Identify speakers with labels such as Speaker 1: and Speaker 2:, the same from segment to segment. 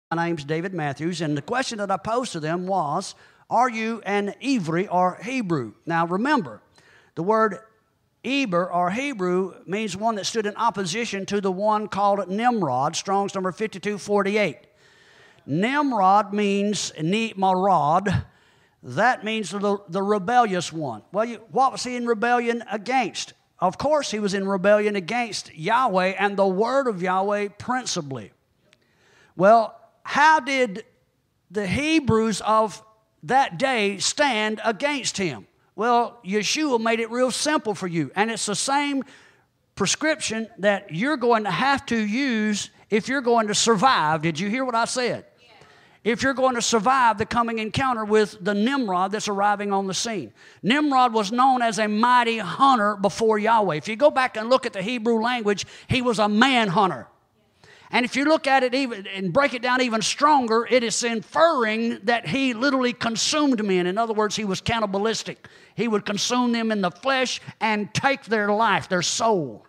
Speaker 1: My name's David Matthews, and the question that I posed to them was, are you an Ivri or Hebrew? Now remember, the word Eber or Hebrew means one that stood in opposition to the one called Nimrod, Strong's number 5248. Nimrod means Ni'marad. That means the rebellious one. Well, what was he in rebellion against? Of course he was in rebellion against Yahweh and the word of Yahweh principally. Well, how did the Hebrews of that day stand against him? Well, Yeshua made it real simple for you. And it's the same prescription that you're going to have to use if you're going to survive. Did you hear what I said? Yeah. If you're going to survive the coming encounter with the Nimrod that's arriving on the scene. Nimrod was known as a mighty hunter before Yahweh. If you go back and look at the Hebrew language, he was a man hunter. And if you look at it even and break it down even stronger, it is inferring that he literally consumed men. In other words, he was cannibalistic. He would consume them in the flesh and take their life, their soul.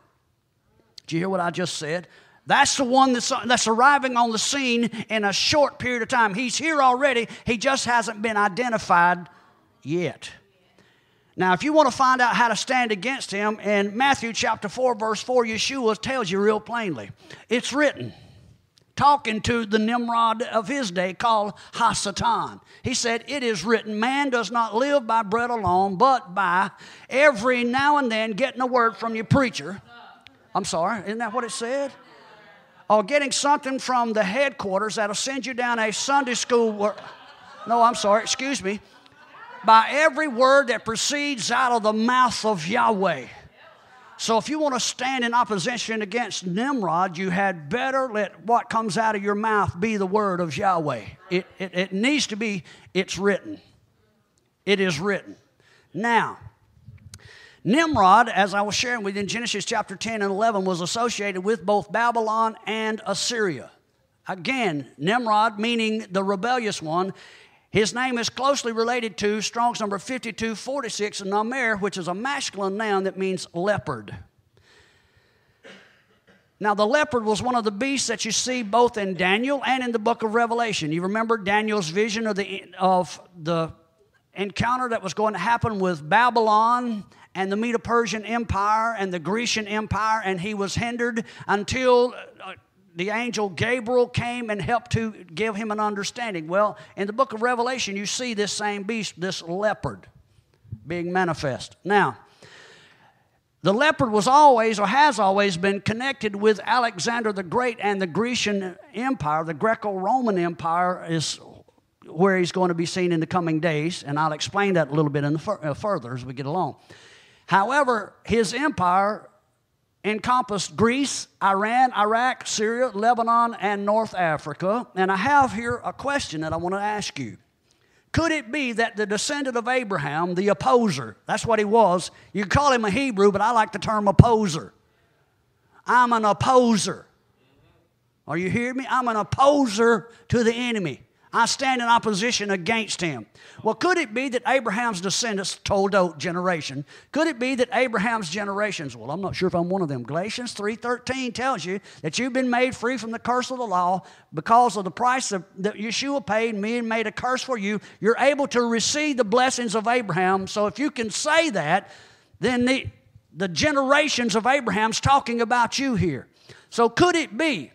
Speaker 1: Did you hear what I just said? That's the one that's arriving on the scene in a short period of time. He's here already. He just hasn't been identified yet. Now, if you want to find out how to stand against him, in Matthew chapter 4, verse 4, Yeshua tells you real plainly. It's written, talking to the Nimrod of his day called Hasatan. He said, it is written, man does not live by bread alone, but by every now and then getting a word from your preacher. I'm sorry, isn't that what it said? Or getting something from the headquarters that'll send you down a Sunday school. No, I'm sorry, excuse me. By every word that proceeds out of the mouth of Yahweh. So if you want to stand in opposition against Nimrod, you had better let what comes out of your mouth be the word of Yahweh. It needs to be, it's written. It is written. Now, Nimrod, as I was sharing with you in Genesis chapter 10 and 11, was associated with both Babylon and Assyria. Again, Nimrod, meaning the rebellious one, his name is closely related to Strong's number 5246, Namer, which is a masculine noun that means leopard. Now, the leopard was one of the beasts that you see both in Daniel and in the book of Revelation. You remember Daniel's vision of the encounter that was going to happen with Babylon and the Medo-Persian Empire and the Grecian Empire, and he was hindered until the angel Gabriel came and helped to give him an understanding. Well, in the book of Revelation, you see this same beast, this leopard, being manifest. Now, the leopard was always, or has always been, connected with Alexander the Great and the Grecian Empire. The Greco-Roman Empire is where he's going to be seen in the coming days, and I'll explain that a little bit further as we get along. However, his empire encompassed Greece, Iran, Iraq, Syria, Lebanon, and North Africa. And I have here a question that I want to ask you. Could it be that the descendant of Abraham, the opposer, that's what he was. You could call him a Hebrew, but I like the term opposer. I'm an opposer. Are you hearing me? I'm an opposer to the enemy. I stand in opposition against him. Well, could it be that Abraham's descendants, Toldot generation, could it be that Abraham's generations, well, I'm not sure if I'm one of them. Galatians 3:13 tells you that you've been made free from the curse of the law because of the price that Yeshua paid and made a curse for you. You're able to receive the blessings of Abraham. So if you can say that, then the generations of Abraham's talking about you here. So could it be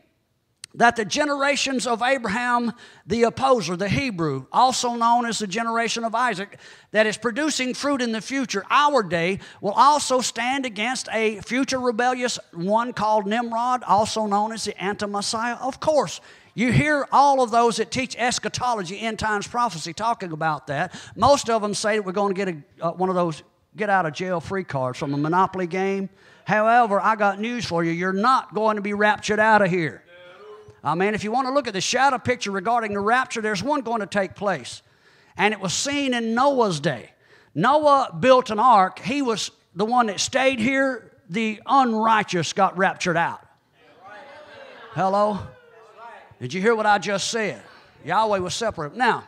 Speaker 1: that the generations of Abraham, the opposer, the Hebrew, also known as the generation of Isaac, that is producing fruit in the future, our day, will also stand against a future rebellious one called Nimrod, also known as the anti-Messiah? Of course. You hear all of those that teach eschatology, end times prophecy, talking about that. Most of them say that we're going to get one of those get-out-of-jail-free cards from a Monopoly game. However, I got news for you. You're not going to be raptured out of here. Amen. If you want to look at the shadow picture regarding the rapture, there's one going to take place. And it was seen in Noah's day. Noah built an ark. He was the one that stayed here. The unrighteous got raptured out. Hello? Did you hear what I just said? Yahweh was separate. Now,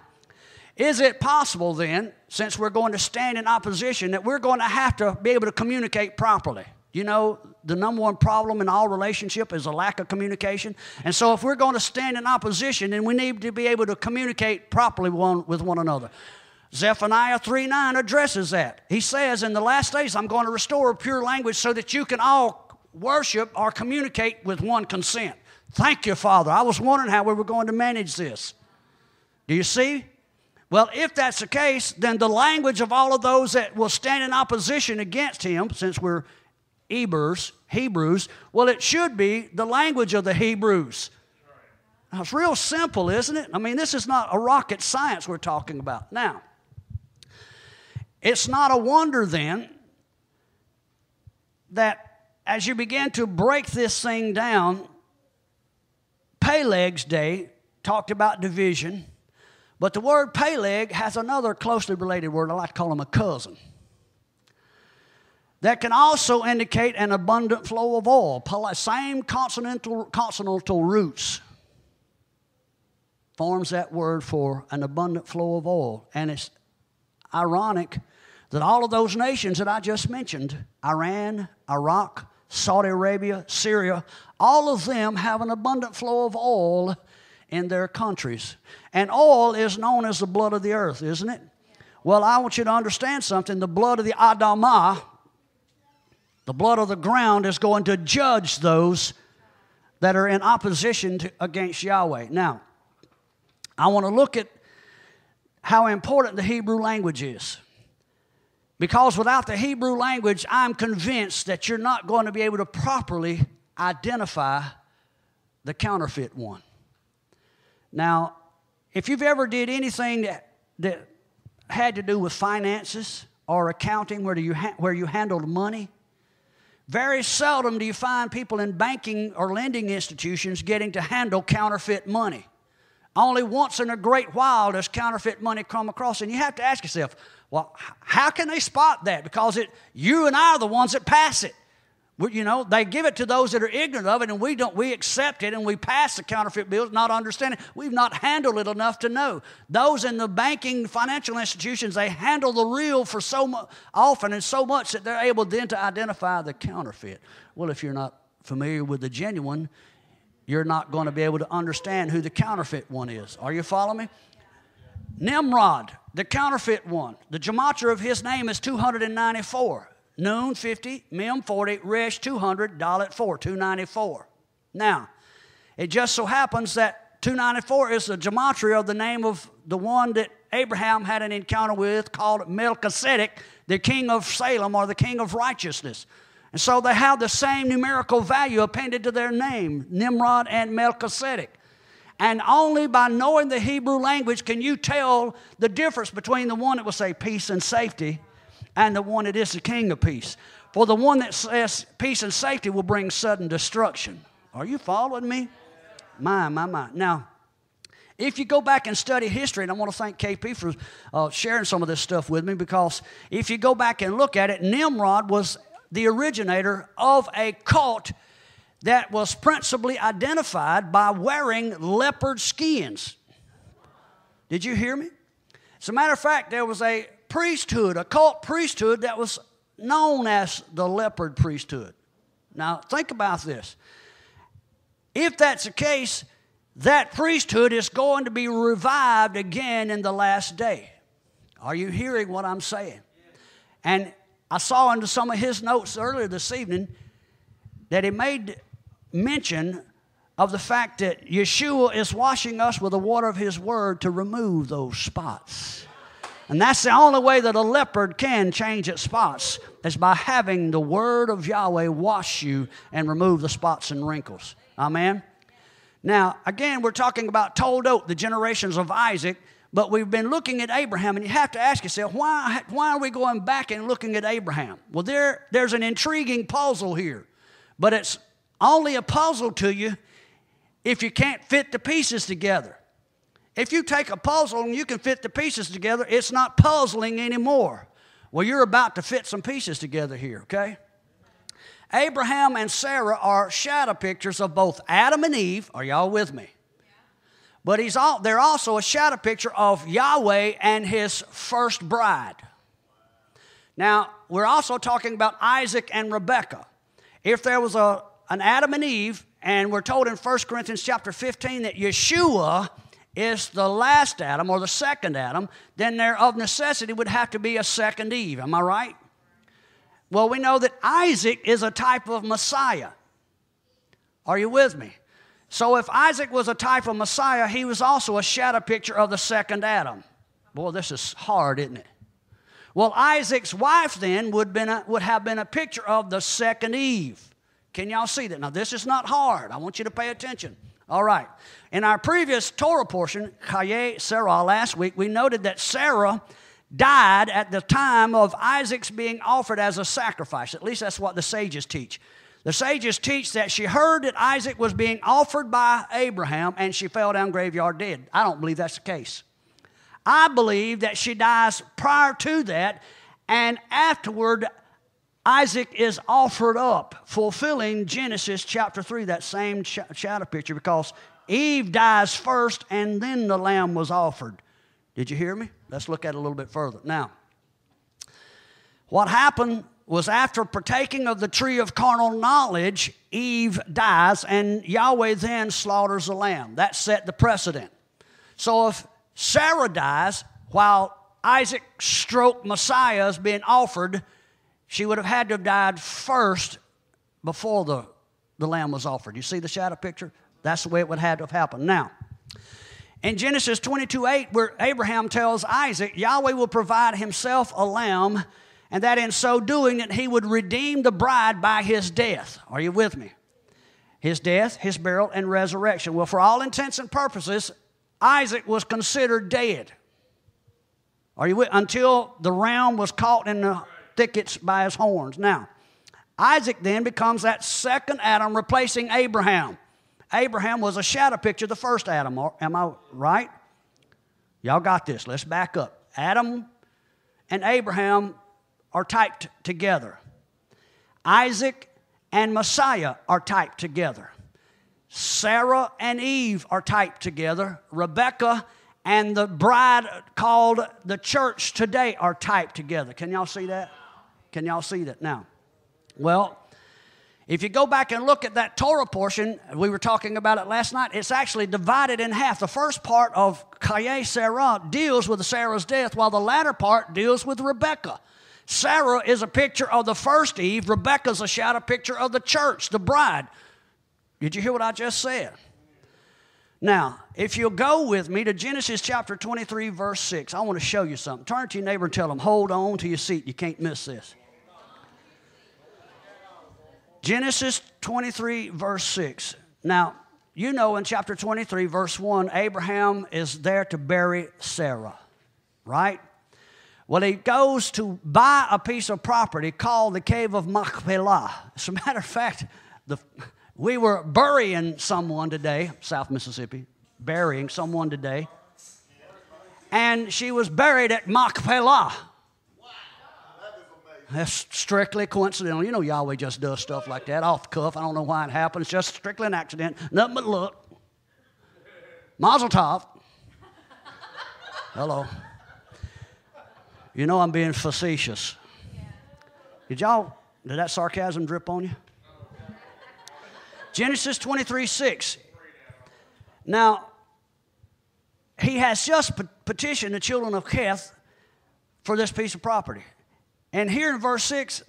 Speaker 1: is it possible then, since we're going to stand in opposition, that we're going to have to be able to communicate properly? You know, the number one problem in all relationship is a lack of communication. And so if we're going to stand in opposition, then we need to be able to communicate properly with one another. Zephaniah 3:9 addresses that. He says, in the last days, I'm going to restore a pure language so that you can all worship or communicate with one consent. Thank you, Father. I was wondering how we were going to manage this. Do you see? Well, if that's the case, then the language of all of those that will stand in opposition against him, since we're Hebrews, well, it should be the language of the Hebrews. Now, it's real simple, isn't it? I mean, this is not a rocket science we're talking about. Now, it's not a wonder then that as you begin to break this thing down, Peleg's day talked about division, but the word Peleg has another closely related word. I like to call him a cousin. That can also indicate an abundant flow of oil. Same consonantal roots forms that word for an abundant flow of oil. And it's ironic that all of those nations that I just mentioned, Iran, Iraq, Saudi Arabia, Syria, all of them have an abundant flow of oil in their countries. And oil is known as the blood of the earth, isn't it? Well, I want you to understand something. The blood of the Adamah, the blood of the ground, is going to judge those that are in opposition against Yahweh. Now, I want to look at how important the Hebrew language is. Because without the Hebrew language, I'm convinced that you're not going to be able to properly identify the counterfeit one. Now, if you've ever did anything that had to do with finances or accounting where you handled money, very seldom do you find people in banking or lending institutions getting to handle counterfeit money. Only once in a great while does counterfeit money come across, and you have to ask yourself, well, how can they spot that? Because you and I are the ones that pass it. You know, they give it to those that are ignorant of it, and we don't. We accept it, and we pass the counterfeit bills, not understanding. We've not handled it enough to know. Those in the banking, financial institutions, they handle the real for so often and so much that they're able then to identify the counterfeit. Well, if you're not familiar with the genuine, you're not going to be able to understand who the counterfeit one is. Are you following me? Nimrod, the counterfeit one. The gematria of his name is 294. Noon 50, Mem 40, Resh 200, Dalet 4, 294. Now, it just so happens that 294 is the gematria of the name of the one that Abraham had an encounter with called Melchizedek, the king of Salem or the king of righteousness. And so they have the same numerical value appended to their name, Nimrod and Melchizedek. And only by knowing the Hebrew language can you tell the difference between the one that will say peace and safety and the one that is the king of peace. For the one that says peace and safety will bring sudden destruction. Are you following me? My. Now, if you go back and study history, and I want to thank KP for sharing some of this stuff with me, because if you go back and look at it, Nimrod was the originator of a cult that was principally identified by wearing leopard skins. Did you hear me? As a matter of fact, there was a priesthood, a cult priesthood that was known as the leopard priesthood. Now, think about this. If that's the case, that priesthood is going to be revived again in the last day. Are you hearing what I'm saying? And I saw into some of his notes earlier this evening that he made mention of the fact that Yeshua is washing us with the water of his word to remove those spots. And that's the only way that a leopard can change its spots, is by having the word of Yahweh wash you and remove the spots and wrinkles. Amen? Now, again, we're talking about Toldot, the generations of Isaac, but we've been looking at Abraham, and you have to ask yourself, why are we going back and looking at Abraham? Well, there's an intriguing puzzle here, but it's only a puzzle to you if you can't fit the pieces together. If you take a puzzle and you can fit the pieces together, it's not puzzling anymore. Well, you're about to fit some pieces together here, okay? Abraham and Sarah are shadow pictures of both Adam and Eve. Are y'all with me? But they're also a shadow picture of Yahweh and his first bride. Now, we're also talking about Isaac and Rebekah. if there was an Adam and Eve, and we're told in 1 Corinthians chapter 15 that Yeshua is the last Adam or the second Adam, then there of necessity would have to be a second Eve. Am I right? Well, we know that Isaac is a type of Messiah. Are you with me? So if Isaac was a type of Messiah, he was also a shadow picture of the second Adam. Boy, this is hard, isn't it? Well, Isaac's wife then would have been a picture of the second Eve. Can y'all see that? Now, this is not hard. I want you to pay attention. All right. In our previous Torah portion, Chaye Sarah, last week, we noted that Sarah died at the time of Isaac's being offered as a sacrifice. At least that's what the sages teach. The sages teach that she heard that Isaac was being offered by Abraham and she fell down graveyard dead. I don't believe that's the case. I believe that she dies prior to that, and afterward Isaac is offered up, fulfilling Genesis chapter 3, that same shadow picture, because Eve dies first and then the lamb was offered. Did you hear me? Let's look at it a little bit further. Now, what happened was after partaking of the tree of carnal knowledge, Eve dies, and Yahweh then slaughters the lamb. That set the precedent. So if Sarah dies while Isaac stroke Messiah is being offered, she would have had to have died first before the lamb was offered. You see the shadow picture? That's the way it would have to have happened. Now, in Genesis 22:8, where Abraham tells Isaac, Yahweh will provide himself a lamb, and that in so doing that he would redeem the bride by his death. Are you with me? His death, his burial, and resurrection. Well, for all intents and purposes, Isaac was considered dead. Are you with? Until the ram was caught in the thickets by his horns. Now, Isaac then becomes that second Adam, replacing Abraham. Abraham was a shadow picture of the first Adam. Am I right? Y'all got this. Let's back up. Adam and Abraham are typed together. Isaac and Messiah are typed together. Sarah and Eve are typed together. Rebekah and the bride called the church today are typed together. Can y'all see that? Can y'all see that? Now, well, if you go back and look at that Torah portion, we were talking about it last night, it's actually divided in half. The first part of Chaye Sarah deals with Sarah's death, while the latter part deals with Rebekah. Sarah is a picture of the first Eve. Rebekah's a shadow picture of the church, the bride. Did you hear what I just said? Now, if you'll go with me to Genesis chapter 23, verse 6, I want to show you something. Turn to your neighbor and tell them, hold on to your seat. You can't miss this. Genesis 23, verse 6. Now, you know in chapter 23, verse 1, Abraham is there to bury Sarah, right? Well, he goes to buy a piece of property called the Cave of Machpelah. As a matter of fact, we were burying someone today, South Mississippi, burying someone today, and she was buried at Machpelah. That's strictly coincidental. You know Yahweh just does stuff like that off the cuff. I don't know why it happened. It's just strictly an accident. Nothing but luck. Mazel tov. Hello. You know I'm being facetious. Did that sarcasm drip on you? Genesis 23:6. Now, he has just petitioned the children of Heth for this piece of property. And here in verse 6,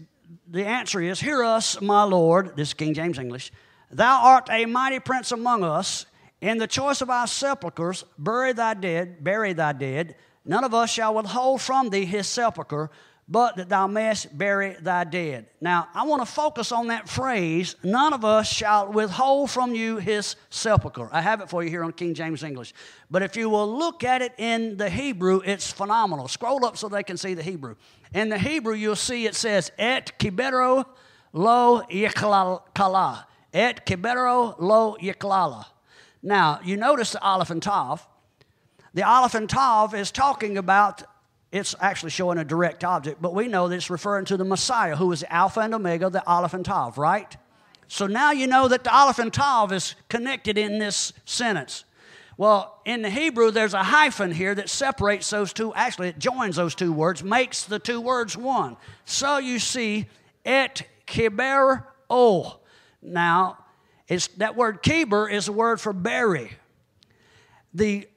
Speaker 1: the answer is, hear us, my Lord, this is King James English, thou art a mighty prince among us. In the choice of our sepulchres, bury thy dead. None of us shall withhold from thee his sepulchre, but that thou mayest bury thy dead. Now, I want to focus on that phrase, none of us shall withhold from you his sepulchre. I have it for you here on King James English. But if you will look at it in the Hebrew, it's phenomenal. Scroll up so they can see the Hebrew. In the Hebrew, you'll see it says, et kibero lo yiklala. Et kibero lo yiklala. Now, you notice the Aleph and Tav. The Aleph and Tav is talking about, it's actually showing a direct object, but we know that it's referring to the Messiah, who is the Alpha and Omega, the Aleph and Tav, right? So now you know that the Aleph and Tav is connected in this sentence. Well, in the Hebrew, there's a hyphen here that separates those two. Actually, it joins those two words, makes the two words one. So you see, et kiber O. Now, that word keber is the word for bury. The